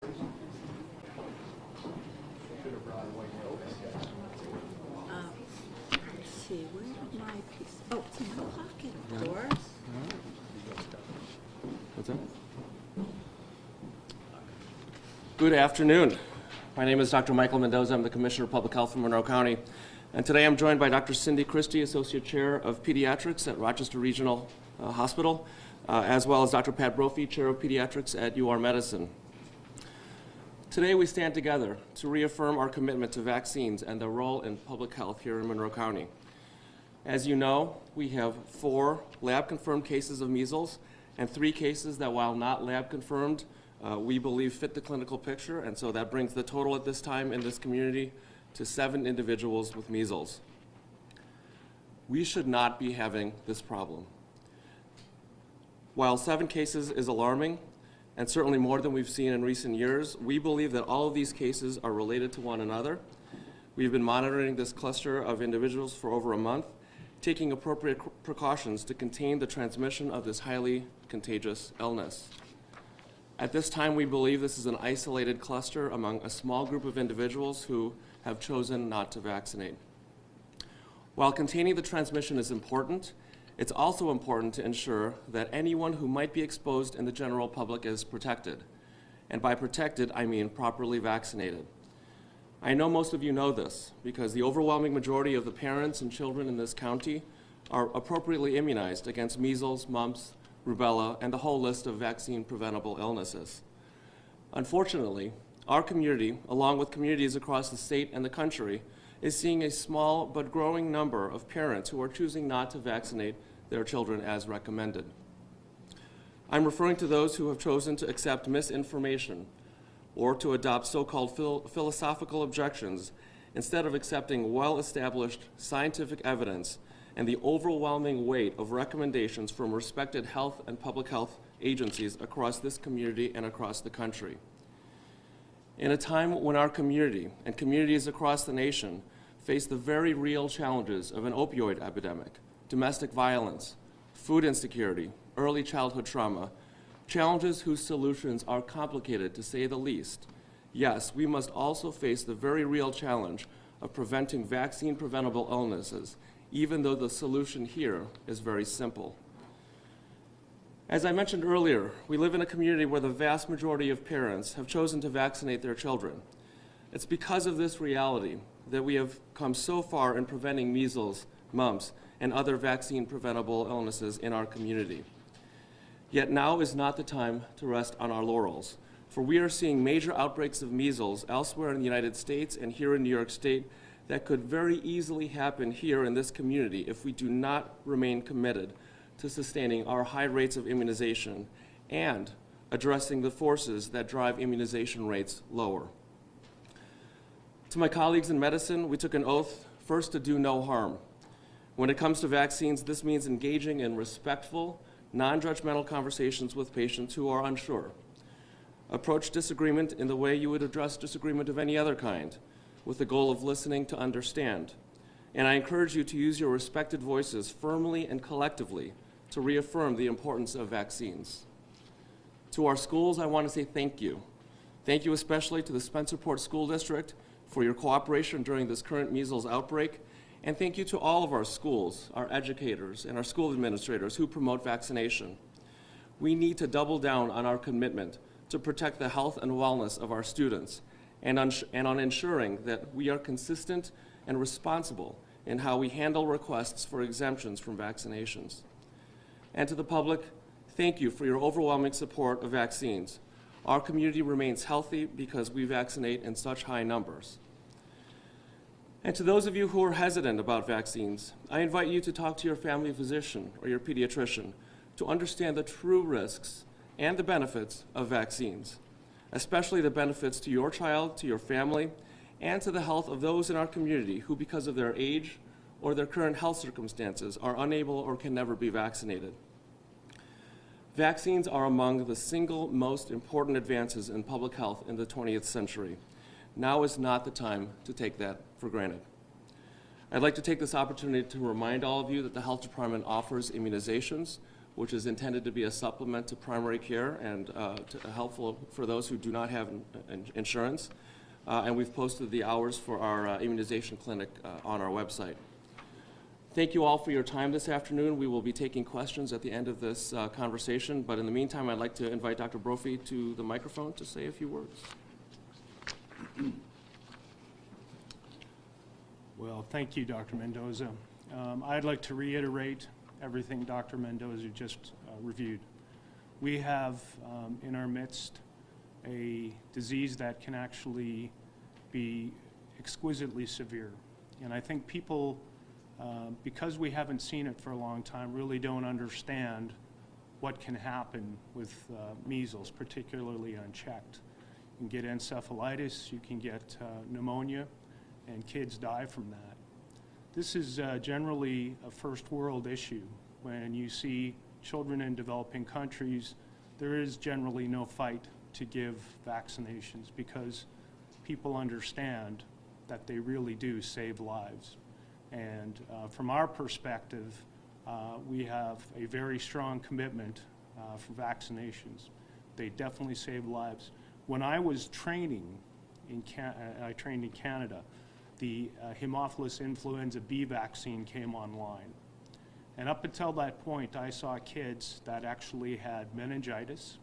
Let's see, where did my piece? Oh, it's in my pocket, of course. What's that? Good afternoon. My name is Dr. Michael Mendoza. I'm the Commissioner of Public Health for Monroe County. And today I'm joined by Dr. Cindy Christie, Associate Chair of Pediatrics at Rochester Regional Hospital, as well as Dr. Pat Brophy, Chair of Pediatrics at UR Medicine. Today we stand together to reaffirm our commitment to vaccines and their role in public health here in Monroe County. As you know, we have 4 lab-confirmed cases of measles and 3 cases that, while not lab-confirmed, we believe fit the clinical picture, and so that brings the total at this time in this community to 7 individuals with measles. We should not be having this problem. While 7 cases is alarming, and certainly more than we've seen in recent years, we believe that all of these cases are related to one another. We've been monitoring this cluster of individuals for over a month, taking appropriate precautions to contain the transmission of this highly contagious illness. At this time, we believe this is an isolated cluster among a small group of individuals who have chosen not to vaccinate. While containing the transmission is important, it's also important to ensure that anyone who might be exposed in the general public is protected. And by protected, I mean properly vaccinated. I know most of you know this because the overwhelming majority of the parents and children in this county are appropriately immunized against measles, mumps, rubella, and the whole list of vaccine-preventable illnesses. Unfortunately, our community, along with communities across the state and the country, is seeing a small but growing number of parents who are choosing not to vaccinate their children as recommended. I'm referring to those who have chosen to accept misinformation or to adopt so-called philosophical objections instead of accepting well-established scientific evidence and the overwhelming weight of recommendations from respected health and public health agencies across this community and across the country. In a time when our community and communities across the nation face the very real challenges of an opioid epidemic, domestic violence, food insecurity, early childhood trauma, challenges whose solutions are complicated to say the least, yes, we must also face the very real challenge of preventing vaccine-preventable illnesses, even though the solution here is very simple. As I mentioned earlier, we live in a community where the vast majority of parents have chosen to vaccinate their children. It's because of this reality that we have come so far in preventing measles, mumps, and other vaccine-preventable illnesses in our community. Yet now is not the time to rest on our laurels, for we are seeing major outbreaks of measles elsewhere in the United States and here in New York State that could very easily happen here in this community if we do not remain committed to sustaining our high rates of immunization and addressing the forces that drive immunization rates lower. To my colleagues in medicine, we took an oath first to do no harm. When it comes to vaccines, this means engaging in respectful, non-judgmental conversations with patients who are unsure. Approach disagreement in the way you would address disagreement of any other kind, with the goal of listening to understand. And I encourage you to use your respected voices firmly and collectively to reaffirm the importance of vaccines. To our schools, I want to say thank you. Thank you especially to the Spencerport School District for your cooperation during this current measles outbreak, and thank you to all of our schools, our educators, and our school administrators who promote vaccination. We need to double down on our commitment to protect the health and wellness of our students and on ensuring that we are consistent and responsible in how we handle requests for exemptions from vaccinations. And to the public, thank you for your overwhelming support of vaccines. Our community remains healthy because we vaccinate in such high numbers. And to those of you who are hesitant about vaccines, I invite you to talk to your family physician or your pediatrician to understand the true risks and the benefits of vaccines, especially the benefits to your child, to your family, and to the health of those in our community who, because of their age or their current health circumstances, are unable or can never be vaccinated. Vaccines are among the single most important advances in public health in the 20th century. Now is not the time to take that for granted. I'd like to take this opportunity to remind all of you that the Health Department offers immunizations which is intended to be a supplement to primary care and helpful for those who do not have insurance. And we've posted the hours for our immunization clinic on our website. Thank you all for your time this afternoon. We will be taking questions at the end of this conversation, but in the meantime, I'd like to invite Dr. Brophy to the microphone to say a few words. Well, thank you, Dr. Mendoza. I'd like to reiterate everything Dr. Mendoza just reviewed. We have in our midst a disease that can actually be exquisitely severe. And I think people, because we haven't seen it for a long time, really don't understand what can happen with measles, particularly unchecked. You can get encephalitis, you can get pneumonia, and kids die from that. This is generally a first world issue. When you see children in developing countries, there is generally no fight to give vaccinations because people understand that they really do save lives. And from our perspective, we have a very strong commitment for vaccinations. They definitely save lives. When I was training, I trained in Canada, the Haemophilus influenza B vaccine came online. And up until that point, I saw kids that actually had meningitis,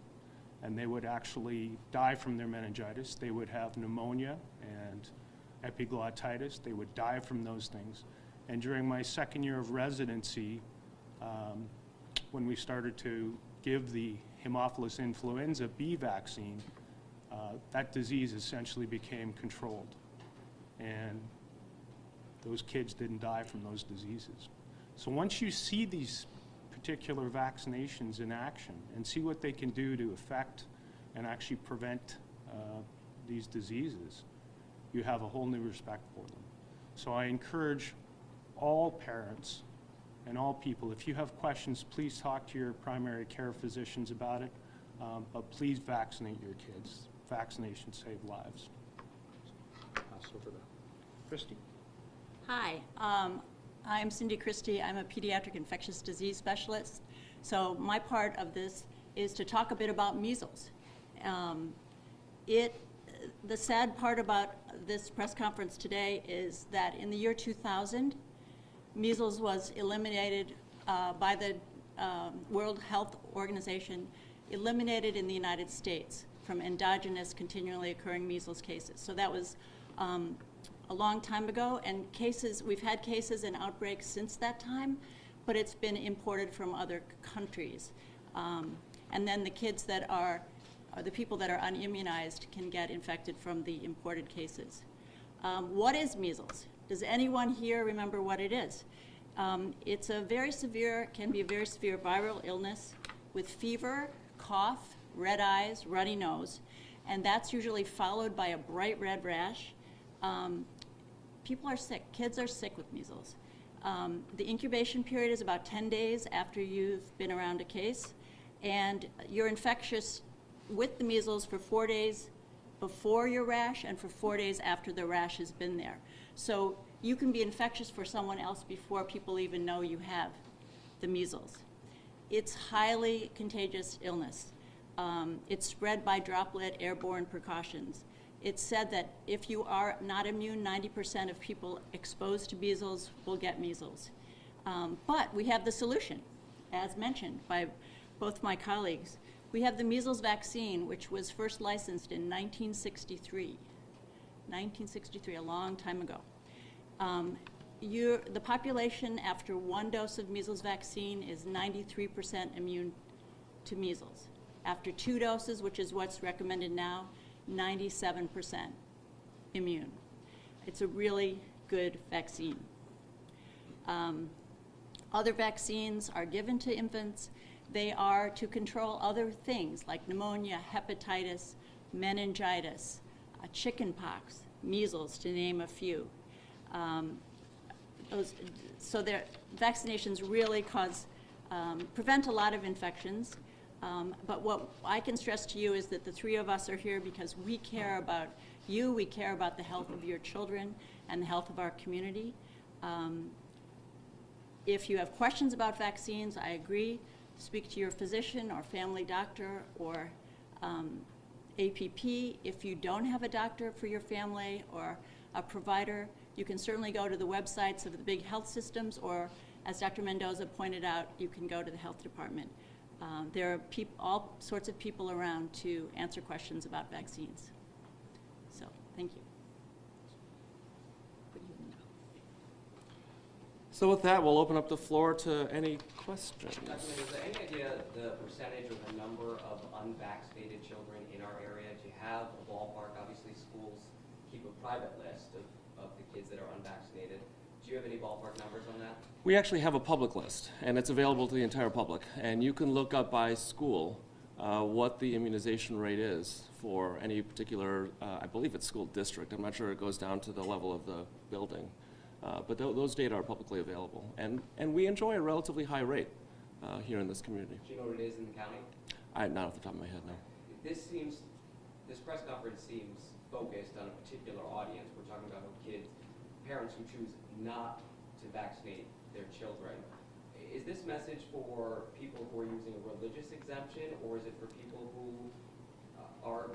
and they would actually die from their meningitis. They would have pneumonia and epiglottitis. They would die from those things. And during my second year of residency, when we started to give the Haemophilus influenza B vaccine, that disease essentially became controlled. And those kids didn't die from those diseases. So once you see these particular vaccinations in action and see what they can do to affect and actually prevent these diseases, you have a whole new respect for them. So I encourage all parents and all people, if you have questions, please talk to your primary care physicians about it, but please vaccinate your kids. Vaccinations save lives. Pass over to Christy. Hi, I'm Cindy Christie. I'm a pediatric infectious disease specialist. So my part of this is to talk a bit about measles. The sad part about this press conference today is that in the year 2000, measles was eliminated by the World Health Organization, eliminated in the United States from endogenous continually occurring measles cases. So that was a long time ago, and we've had cases and outbreaks since that time, but it's been imported from other countries. And then the kids that are the people that are unimmunized can get infected from the imported cases. What is measles? Does anyone here remember what it is? It's a very severe, can be a very severe viral illness with fever, cough, red eyes, runny nose, and that's usually followed by a bright red rash. People are sick, kids are sick with measles. The incubation period is about 10 days after you've been around a case, and you're infectious with the measles for 4 days before your rash and for 4 days after the rash has been there. So you can be infectious for someone else before people even know you have the measles. It's highly contagious illness. It's spread by droplet airborne precautions. It's said that if you are not immune, 90% of people exposed to measles will get measles. But we have the solution, as mentioned by both my colleagues. We have the measles vaccine, which was first licensed in 1963. 1963, a long time ago. The population after one dose of measles vaccine is 93% immune to measles. After 2 doses, which is what's recommended now, 97% immune. It's a really good vaccine. Other vaccines are given to infants. They are to control other things like pneumonia, hepatitis, meningitis, chickenpox, measles, to name a few. Vaccinations really prevent a lot of infections. But what I can stress to you is that the 3 of us are here because we care about you, we care about the health of your children and the health of our community. If you have questions about vaccines, I agree. speak to your physician or family doctor or APP. If you don't have a doctor for your family or a provider, you can certainly go to the websites of the big health systems, or as Dr. Mendoza pointed out, you can go to the health department. There are all sorts of people around to answer questions about vaccines. So, thank you. So with that, we'll open up the floor to any questions. Dr. Mendoza, any idea the percentage or the number of unvaccinated children in our area? Do you have a ballpark? Obviously, schools keep a private list of the kids that are unvaccinated. Do you have any ballpark numbers on that? We actually have a public list, and it's available to the entire public. And you can look up by school what the immunization rate is for any particular, I believe it's school district. I'm not sure it goes down to the level of the building. But those data are publicly available. And we enjoy a relatively high rate here in this community. Do you know what it is in the county? Not off the top of my head, no. This press conference seems focused on a particular audience. We're talking about kids, parents who choose not to vaccinate their children. Is this message for people who are using a religious exemption, or is it for people who are,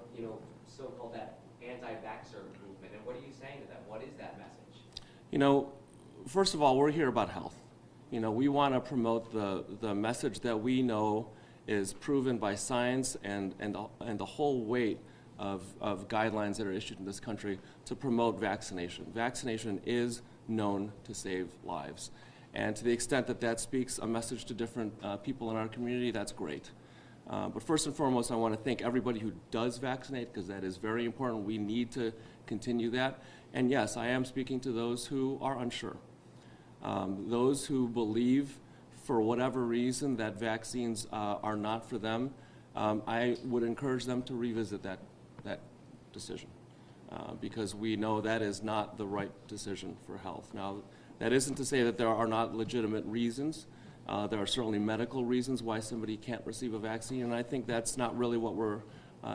so-called that anti-vaxxer movement? And what are you saying to them? What is that message? First of all, we're here about health. We want to promote the message that we know is proven by science and the whole weight of guidelines that are issued in this country to promote vaccination. Vaccination is known to save lives. And to the extent that that speaks a message to different people in our community, that's great. But first and foremost, I want to thank everybody who does vaccinate, because that is very important. We need to continue that. And yes, I am speaking to those who are unsure. Those who believe, for whatever reason, that vaccines are not for them, I would encourage them to revisit that decision, because we know that is not the right decision for health. Now, that isn't to say that there are not legitimate reasons. There are certainly medical reasons why somebody can't receive a vaccine, and I think that's not really what we're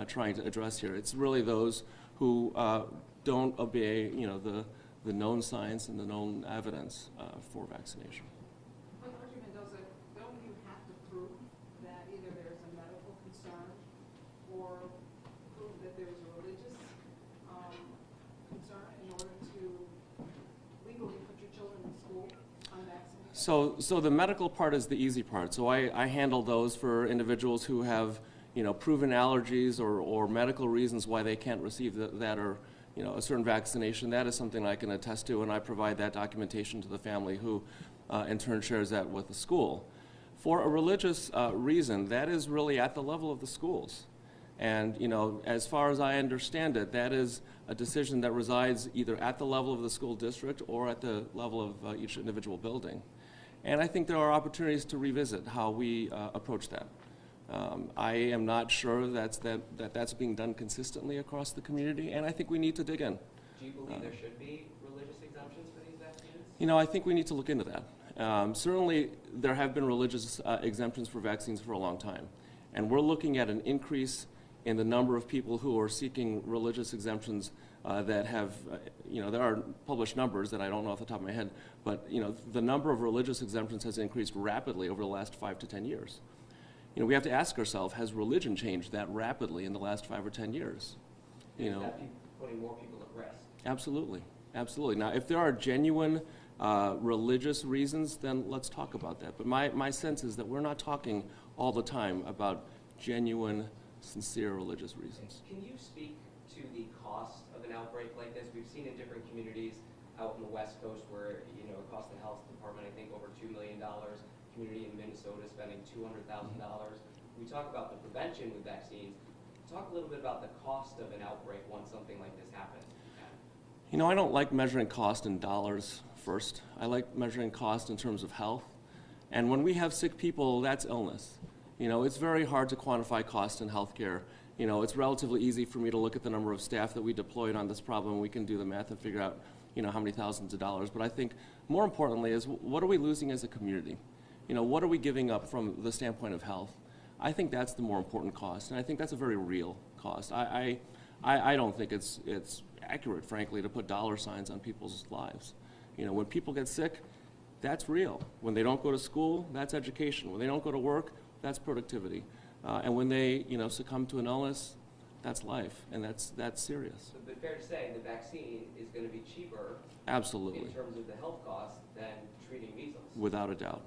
trying to address here. It's really those who don't obey, the known science and the known evidence for vaccination. But Dr. Mendoza, don't you have to prove that either there's a medical concern or prove that there's a religious concern in order to legally put your children in school unvaccinated? So the medical part is the easy part. So I handle those for individuals who have, proven allergies or medical reasons why they can't receive that or, a certain vaccination. That is something I can attest to, and I provide that documentation to the family who in turn shares that with the school. For a religious reason, that is really at the level of the schools. And, as far as I understand it, that is a decision that resides either at the level of the school district or at the level of each individual building. And I think there are opportunities to revisit how we approach that. I am not sure that's being done consistently across the community, and I think we need to dig in. Do you believe there should be religious exemptions for these vaccines? I think we need to look into that. Certainly, there have been religious exemptions for vaccines for a long time, and we're looking at an increase in the number of people who are seeking religious exemptions that have, there are published numbers that I don't know off the top of my head, but, the number of religious exemptions has increased rapidly over the last 5 to 10 years. We have to ask ourselves, has religion changed that rapidly in the last 5 or 10 years? Is that putting more people at risk? Absolutely, absolutely. Now, if there are genuine religious reasons, then let's talk about that. But my sense is that we're not talking all the time about genuine, sincere religious reasons. Can you speak to the cost of an outbreak like this? We've seen in different communities out in the West Coast where, it cost the health department, I think, over $2 million. Community in Minnesota spending $200,000. We talk about the prevention with vaccines. Talk a little bit about the cost of an outbreak once something like this happens. I don't like measuring cost in dollars first. I like measuring cost in terms of health. And when we have sick people, that's illness. It's very hard to quantify cost in healthcare. It's relatively easy for me to look at the number of staff that we deployed on this problem. We can do the math and figure out, how many thousands of dollars. But I think more importantly is, what are we losing as a community? What are we giving up from the standpoint of health? I think that's the more important cost, and I think that's a very real cost. I don't think it's accurate, frankly, to put dollar signs on people's lives. When people get sick, that's real. When they don't go to school, that's education. When they don't go to work, that's productivity. And when they, succumb to an illness, that's life, and that's serious. But fair to say, the vaccine is going to be cheaper Absolutely, in terms of the health costs than treating measles. without a doubt.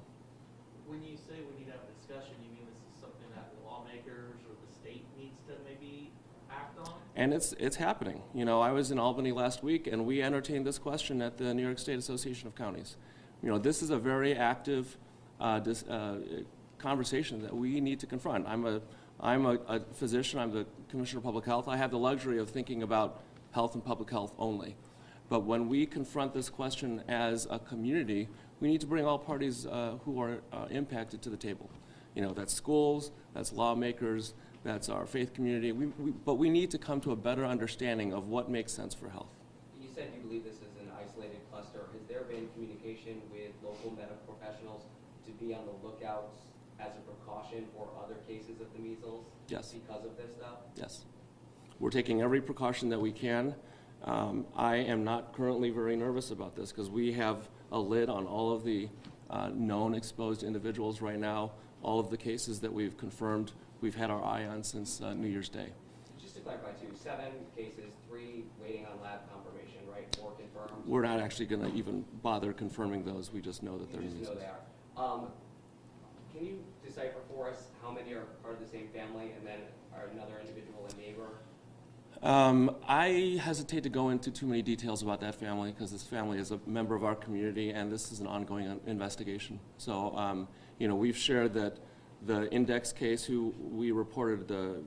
When you say we need to have a discussion, you mean this is something that the lawmakers or the state needs to maybe act on? And it's happening. I was in Albany last week, and we entertained this question at the New York State Association of Counties. This is a very active conversation that we need to confront. I'm a physician. I'm the Commissioner of Public Health. I have the luxury of thinking about health and public health only. But when we confront this question as a community, we need to bring all parties who are impacted to the table. That's schools, that's lawmakers, that's our faith community. But we need to come to a better understanding of what makes sense for health. You said you believe this is an isolated cluster. Has there been communication with local medical professionals to be on the lookout as a precaution for other cases of the measles? Yes. Because of this, though? Yes. We're taking every precaution that we can. I am not currently very nervous about this because we have a lid on all of the known exposed individuals right now. All of the cases that we've confirmed, we've had our eye on since New Year's Day. Just to clarify, too, 7 cases, 3 waiting on lab confirmation, right? 4 confirmed? We're not actually going to even bother confirming those. We just know that they're You just know measles. they are. Can you decipher for us how many are part of the same family and then are another individual a neighbor? I hesitate to go into too many details about that family because this family is a member of our community and this is an ongoing investigation. So, we've shared that the index case who we reported the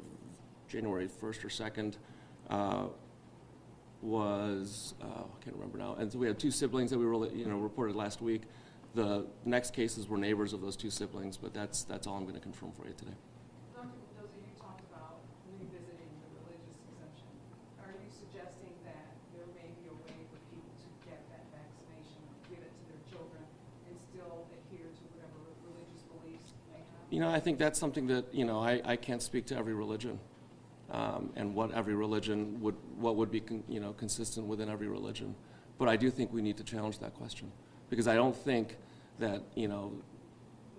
January 1st or 2nd was, I can't remember now. And so we had 2 siblings that we reported last week. The next cases were neighbors of those 2 siblings, but that's all I'm going to confirm for you today. Dr. Mendoza, you talked about revisiting the religious exemption. Are you suggesting that there may be a way for people to get that vaccination, give it to their children, and still adhere to whatever religious beliefs they have? I think that's something that, I can't speak to every religion. And what every religion what would be, consistent within every religion. But I do think we need to challenge that question. Because I don't think that,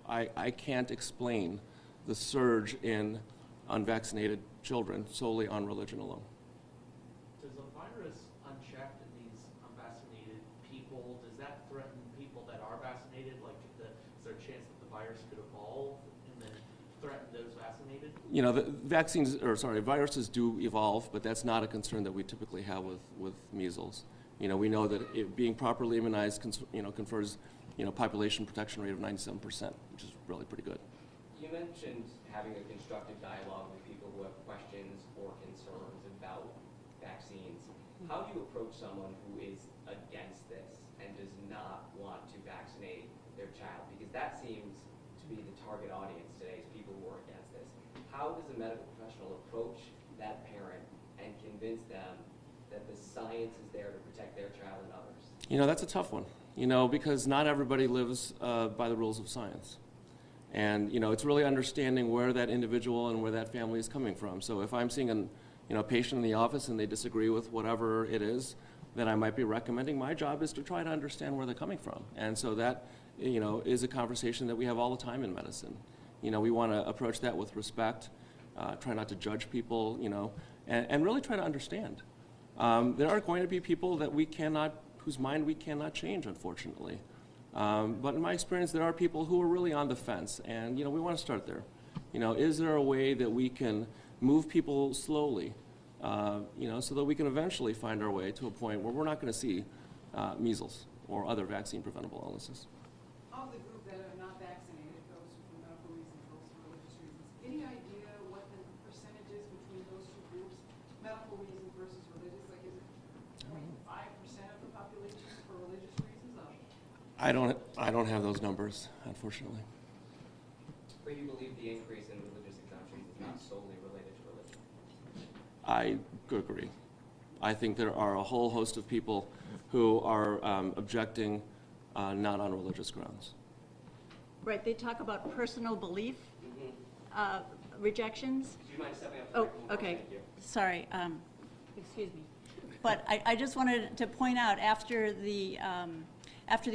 I can't explain the surge in unvaccinated children solely on religion alone. Does a virus unchecked in these unvaccinated people, does that threaten people that are vaccinated? Like, is there a chance that the virus could evolve and then threaten those vaccinated? The viruses do evolve, but that's not a concern that we typically have with measles. We know that being properly immunized, confers, population protection rate of 97%, which is really pretty good. You mentioned having a constructive dialogue with people who have questions or concerns about vaccines. How do you approach someone who is against this and does not want to vaccinate their child? Because that seems to be the target audience today, is people who are against this. How does a medical professional approach that parent and convince them that the science is there to protect their child and others? That's a tough one, because not everybody lives by the rules of science. And, it's really understanding where that individual and where that family is coming from. So if I'm seeing a patient in the office and they disagree with whatever it is that I might be recommending, my job is to try to understand where they're coming from. And so that, is a conversation that we have all the time in medicine. We want to approach that with respect, try not to judge people, and really try to understand. There are going to be people that whose mind we cannot change, unfortunately. But in my experience, there are people who are really on the fence, and we want to start there. Is there a way that we can move people slowly, so that we can eventually find our way to a point where we're not going to see measles or other vaccine-preventable illnesses? Of the group that are not vaccinated, those for medical reasons, those for religious reasons, any idea what the percentage is between those 2 groups, medical reasons versus religious? Like, is it 0.5% of the population for religious reasons? I don't have those numbers, unfortunately. But you believe the increase in religious exemptions is not solely related to religion? I agree. I think there are a whole host of people who are objecting not on religious grounds. Right, they talk about personal belief rejections. Do you mind stepping up? Oh, okay. Thank you. Sorry, excuse me. But I just wanted to point out, after the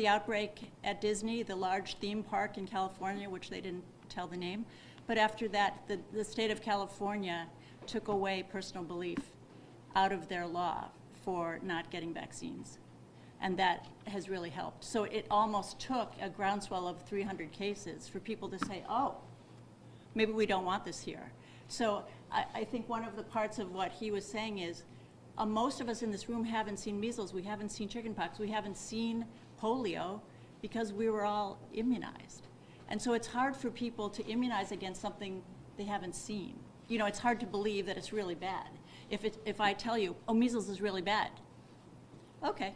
outbreak at Disney, the large theme park in California, which they didn't tell the name, But after that, the state of California took away personal belief out of their law for not getting vaccines. And that has really helped. So it almost took a groundswell of 300 cases for people to say, oh, maybe we don't want this here. So I think one of the parts of what he was saying is, most of us in this room haven't seen measles, we haven't seen chickenpox, we haven't seen polio because we were all immunized. And so it's hard for people to immunize against something they haven't seen. You know, it's hard to believe that it's really bad. If I tell you, oh, measles is really bad, okay.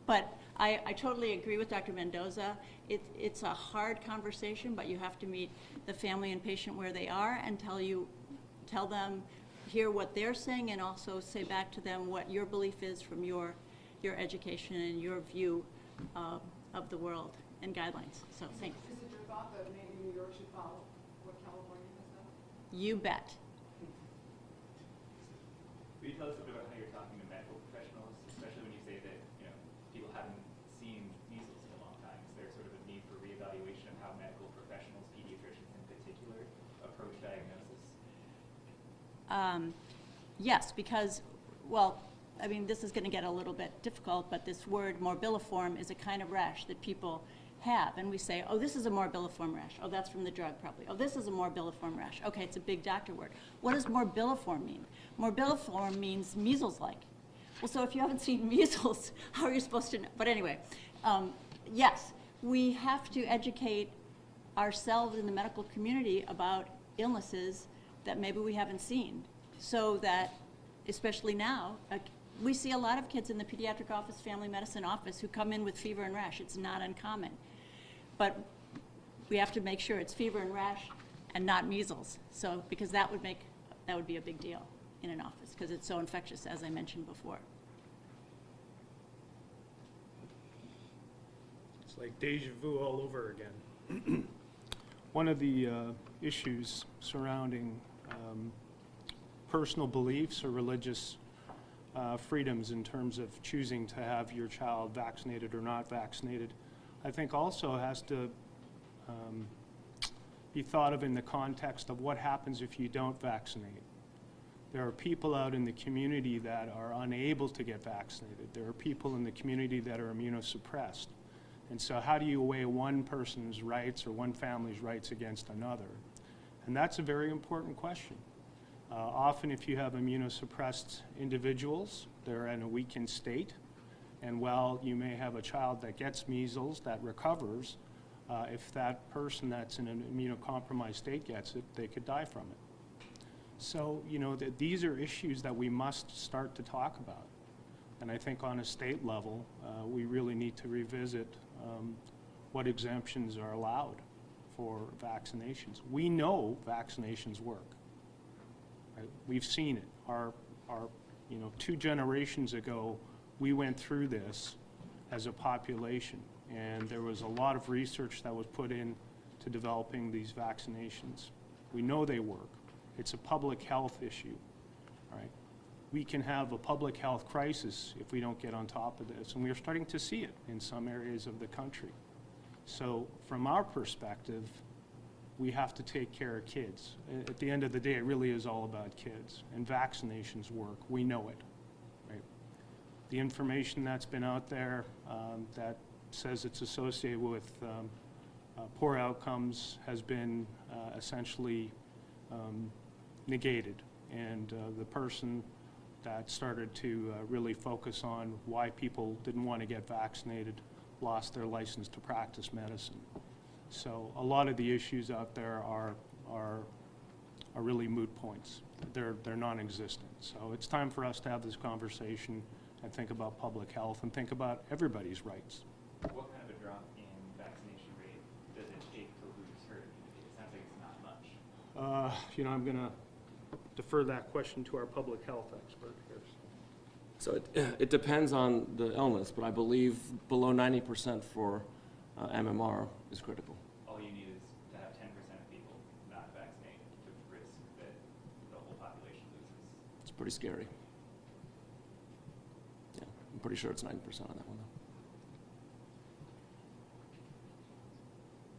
But I totally agree with Dr. Mendoza. It's a hard conversation, but you have to meet the family and patient where they are and tell them, hear what they're saying, and also say back to them what your belief is from your education and your view of the world and guidelines. So thanks. Is it your thought that maybe New York should follow what California has done? You bet. Will you tell us a bit about how you're talking to medical professionals, especially when you say that, you know, people haven't seen measles in a long time? Is there sort of a need for reevaluation of how medical professionals, pediatricians in particular, approach diagnosis? Yes, because, well, I mean, this is going to get a little bit difficult, but this word morbilliform is a kind of rash that people have. And we say, oh, this is a morbilliform rash. Oh, that's from the drug probably. Oh, this is a morbilliform rash. Okay, it's a big doctor word. What does morbilliform mean? Morbilliform means measles-like. Well, so if you haven't seen measles, how are you supposed to know? But anyway, yes, we have to educate ourselves in the medical community about illnesses that maybe we haven't seen, so that, especially now, we see a lot of kids in the pediatric office, family medicine office, who come in with fever and rash. It's not uncommon. But we have to make sure it's fever and rash and not measles. So, because that would be a big deal in an office, because it's so infectious, as I mentioned before. It's like deja vu all over again. One of the issues surrounding personal beliefs or religious freedoms in terms of choosing to have your child vaccinated or not vaccinated, I think also has to be thought of in the context of what happens if you don't vaccinate. There are people out in the community that are unable to get vaccinated. There are people in the community that are immunosuppressed. And so how do you weigh one person's rights or one family's rights against another? And that's a very important question. Often if you have immunosuppressed individuals, they're in a weakened state. And while you may have a child that gets measles, that recovers, if that person that's in an immunocompromised state gets it, they could die from it. So, you know, these are issues that we must start to talk about. And I think on a state level, we really need to revisit what exemptions are allowed for vaccinations. We know vaccinations work. Right? We've seen it. Our, you know, 2 generations ago, we went through this as a population, and there was a lot of research that was put in to developing these vaccinations. We know they work. It's a public health issue, right? We can have a public health crisis if we don't get on top of this, and we're starting to see it in some areas of the country. So from our perspective, we have to take care of kids. At the end of the day, it really is all about kids, and vaccinations work. We know it, right? The information that's been out there that says it's associated with poor outcomes has been essentially negated, and the person that started to really focus on why people didn't want to get vaccinated lost their license to practice medicine. So a lot of the issues out there are really moot points. They're non-existent. So it's time for us to have this conversation and think about public health and think about everybody's rights. What kind of a drop in vaccination rate does it take to lose herd immunity? It sounds like it's not much. You know, I'm going to defer that question to our public health expert here. So it depends on the illness, but I believe below 90% for MMR is critical. All you need is to have 10% of people not vaccinated to risk that the whole population loses. It's pretty scary. Yeah, I'm pretty sure it's 90% on that one, though.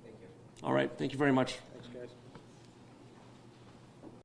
Thank you. All right, thank you very much.